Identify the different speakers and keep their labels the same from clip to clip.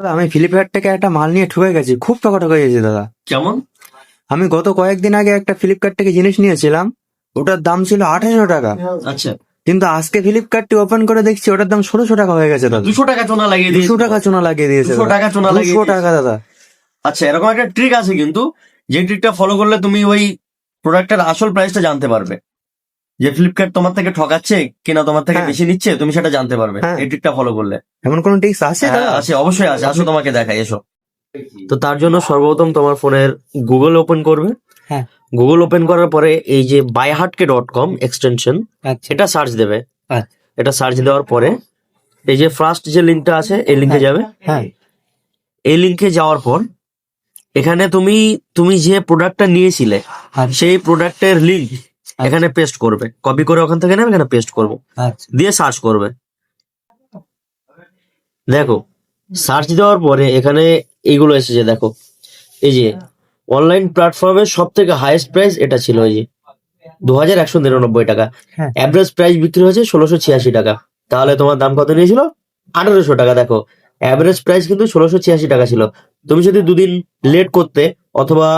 Speaker 1: দাদা, আমি ফ্লিপকার্ট থেকে একটা মাল নিয়ে ঠকে গেছি, খুব ঠকা গেছি দাদা।
Speaker 2: কেমন?
Speaker 1: আমি গত কয়েকদিন আগে একটা ফ্লিপকার্ট থেকে জিনিস নিয়েছিলাম, ওটার দাম ছিল 2800 টাকা।
Speaker 2: আচ্ছা,
Speaker 1: কিন্তু আজকে ফ্লিপকার্টটি ওপেন করে দেখছি ওটার দাম 1600 টাকা হয়ে গেছে দাদা।
Speaker 2: 200 টাকা চোনা লাগিয়ে
Speaker 1: 200
Speaker 2: দিয়েছে।
Speaker 1: টাকা চোনা লাগিয়ে দিয়েছে
Speaker 2: 200 টাকা চোনা লাগিয়ে
Speaker 1: 200 টাকা দাদা।
Speaker 2: আচ্ছা, এরকম একটা ট্রিক আছে কিন্তু, যে ট্রিকটা ফলো করলে তুমি ওই প্রোডাক্টের আসল প্রাইসটা জানতে পারবে, যে ফ্লিপকার্ট তোমার থেকে ঠকাচ্ছে কিনা, তোমার থেকে
Speaker 1: হ্যাঁ।
Speaker 2: বেশি নিচ্ছে, তুমি সেটা জানতে পারবে
Speaker 1: হ্যাঁ।
Speaker 2: এই ট্রিকটা ফলো করলে।
Speaker 1: এমন কোন টিক্স আছে
Speaker 2: হ্যাঁ,
Speaker 1: দাদা?
Speaker 2: আছে, অবশ্যই আছে, আসো তোমাকে দেখাই, এসো। তো তার জন্য সর্বপ্রথম তোমার ফোনের গুগল ওপেন করবে।
Speaker 1: হ্যাঁ।
Speaker 2: গুগল ওপেন করার পরে এই যে বাইহাটকে.com এক্সটেনশন,
Speaker 1: আচ্ছা।
Speaker 2: এটা সার্চ দেবে।
Speaker 1: আচ্ছা।
Speaker 2: এটা সার্চ দেওয়ার পরে এই যে ফার্স্ট যে লিঙ্কটা আছে, এই লিঙ্কে যাবে।
Speaker 1: হ্যাঁ।
Speaker 2: এই লিঙ্কে যাওয়ার পর এখানে তুমি যে প্রোডাক্টটা নিয়েছিলে
Speaker 1: আচ্ছা।
Speaker 2: সেই প্রোডাক্টের লিঙ্ক এখানে পেস্ট করবে, কপি করে ওখান থেকে নেবে, এখানে পেস্ট করবো,
Speaker 1: আচ্ছা।
Speaker 2: দিয়ে সার্চ করবে। দেখো, সার্চ দেওয়ার পরে এখানে এইগুলো এসেছে, দেখো এই যে অনলাইন প্ল্যাটফর্মের সব থেকে হাইয়েস্ট প্রাইস এটা ছিল, এই যে 2199 টাকা।
Speaker 1: হ্যাঁ।
Speaker 2: অ্যাভারেজ প্রাইস বিক্রি হয়েছে 1686 টাকা। তাহলে তোমার দাম কত নিয়েছিল? 1800 টাকা। দেখো, অ্যাভারেজ প্রাইস কিন্তু 1686 টাকা ছিল। তুমি যদি দুদিন লেট করতে অথবা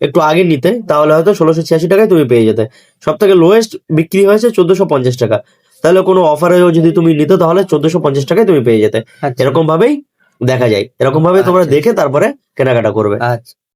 Speaker 2: একটু আগে নিতে, তাহলে হয়তো 1686 টাকায় তুমি পেয়ে যেতে। সব থেকে লোয়েস্ট বিক্রি হয়েছে 1450 টাকা। তাহলে কোনো অফারেও যদি তুমি নিতে, তাহলে 1450 টাকায় তুমি পেয়ে যেতে।
Speaker 1: আচ্ছা।
Speaker 2: এরকম ভাবেই দেখা যায়, এরকম ভাবে তোমরা
Speaker 1: আচ্ছা।
Speaker 2: দেখে তারপরে কেনাকাটা করবে।
Speaker 1: আচ্ছা।